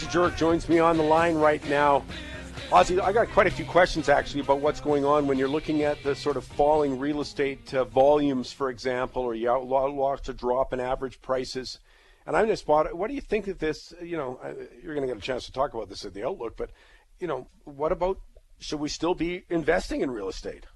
Jurek joins me on the line right now. Ozzie, I got quite a few questions actually about what's going on when you're looking at the sort of falling real estate volumes, for example, or you watch a drop in average prices. And I'm just what do you think of this? You're going to get a chance to talk about this in the Outlook, but what about, should we still be investing in real estate?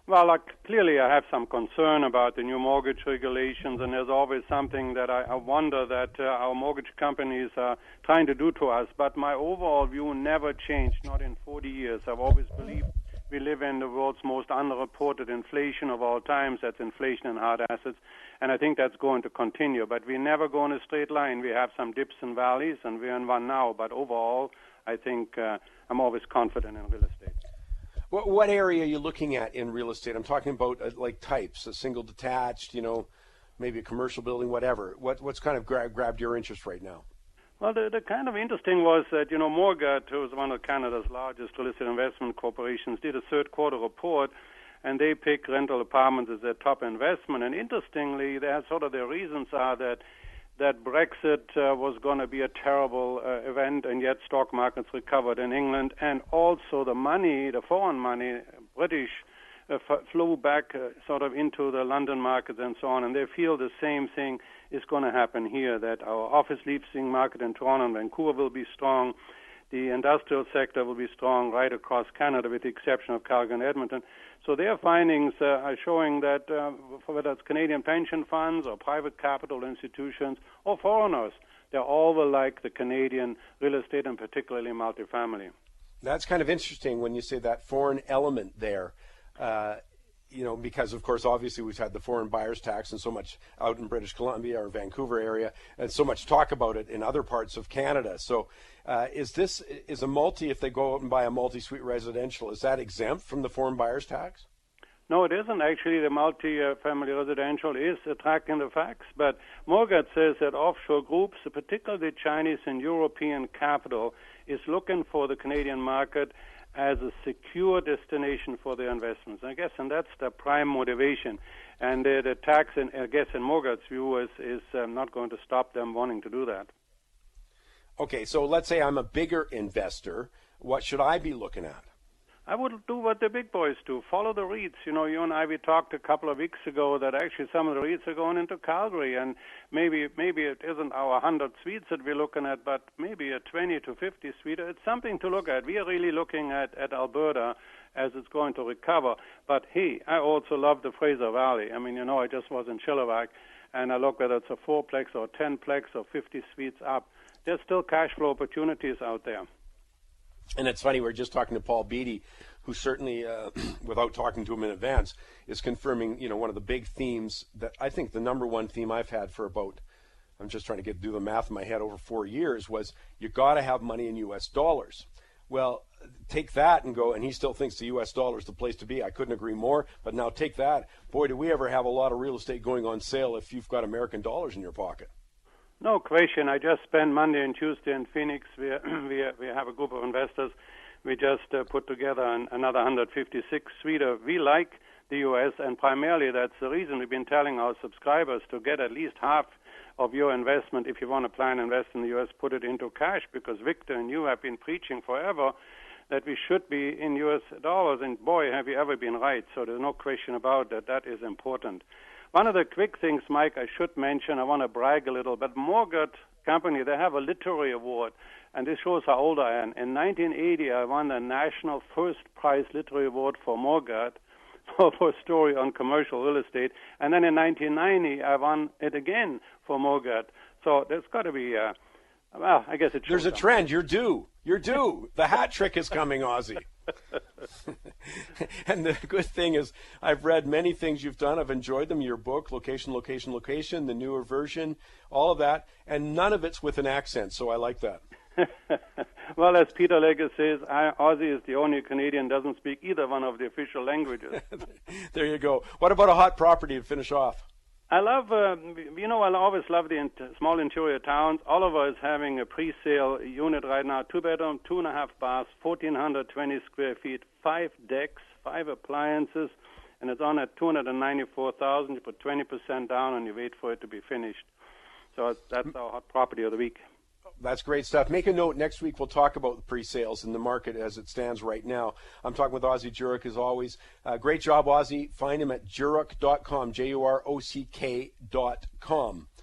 Well, clearly I have some concern about the new mortgage regulations, and there's always something that I wonder that our mortgage companies are trying to do to us. But my overall view never changed, not in 40 years. I've always believed we live in the world's most underreported inflation of all times. That's inflation in hard assets, and I think that's going to continue. But we never go in a straight line. We have some dips and valleys, and we're in one now. But overall, I think I'm always confident in real estate. What area are you looking at in real estate? I'm talking about like types, a single detached, maybe a commercial building, whatever. What's kind of grabbed your interest right now? Well, the kind of interesting was that, Morgat, who is one of Canada's largest real estate investment corporations, did a third quarter report, and they pick rental apartments as their top investment. And interestingly, their reasons are that Brexit was going to be a terrible event, and yet stock markets recovered in England, and also the foreign money, British, flew back into the London markets and so on, and they feel the same thing is going to happen here, that our office leasing market in Toronto and Vancouver will be strong, the industrial sector will be strong right across Canada with the exception of Calgary and Edmonton. So their findings are showing that whether it's Canadian pension funds or private capital institutions or foreigners, they all will like the Canadian real estate and particularly multifamily. That's kind of interesting when you say that foreign element there, because, of course, obviously we've had the foreign buyers tax and so much out in British Columbia or Vancouver area and so much talk about it in other parts of Canada. So is a multi, if they go out and buy a multi-suite residential, is that exempt from the foreign buyers tax? No, it isn't. Actually, the multi-family residential is tracking the facts. But Morgat says that offshore groups, particularly Chinese and European capital, is looking for the Canadian market as a secure destination for their investments. And that's the prime motivation. And the tax, in Morgat's view, is not going to stop them wanting to do that. Okay, so let's say I'm a bigger investor. What should I be looking at? I would do what the big boys do. Follow the REITs. You and I, we talked a couple of weeks ago that actually some of the REITs are going into Calgary, and maybe it isn't our 100 suites that we're looking at, but maybe a 20 to 50 suite. It's something to look at. We are really looking at Alberta as it's going to recover. But, hey, I also love the Fraser Valley. I just was in Chilliwack, and I look whether it's a 4-plex or 10-plex or 50 suites up. There's still cash flow opportunities out there. And it's funny, we're just talking to Paul Beattie, who certainly, without talking to him in advance, is confirming, one of the big themes that I think the number one theme I've had for about, I'm just trying to do the math in my head, over 4 years was you got to have money in U.S. dollars. Well, take that and go, and he still thinks the U.S. dollar is the place to be. I couldn't agree more, but now take that. Boy, do we ever have a lot of real estate going on sale if you've got American dollars in your pocket. No question. I just spent Monday and Tuesday in Phoenix. We have a group of investors. We just put together another 156 suite. We like the U.S., and primarily that's the reason we've been telling our subscribers to get at least half of your investment. If you want to plan and invest in the U.S., put it into cash, because Victor and you have been preaching forever that we should be in U.S. dollars, and boy, have you ever been right. So there's no question about that. That is important. One of the quick things, Mike, I should mention, I want to brag a little, but Morgat Company, they have a literary award, and this shows how old I am. In 1980, I won the National First Prize Literary Award for Morgat for a story on commercial real estate, and then in 1990, I won it again for Morgat. So there's got to be, I guess it shows. There's a trend. You're due. The hat trick is coming, Ozzie. And the good thing is I've read many things you've done. I've enjoyed them. Your book, Location, the newer version, all of that, and none of it's with an accent, so I like that. Well, as Peter Legge says, Ozzie is the only Canadian doesn't speak either one of the official languages. There you go. What about a hot property to finish off? I love, I always love the small interior towns. Oliver is having a pre-sale unit right now, 2-bedroom, 2.5 baths, 1,420 square feet, 5 decks, 5 appliances, and it's on at $294,000. You put 20% down and you wait for it to be finished. So that's our hot property of the week. That's great stuff. Make a note. Next week we'll talk about the pre-sales and the market as it stands right now. I'm talking with Ozzie Jurock as always. Great job, Ozzie. Find him at jurock.com, Jurock.com.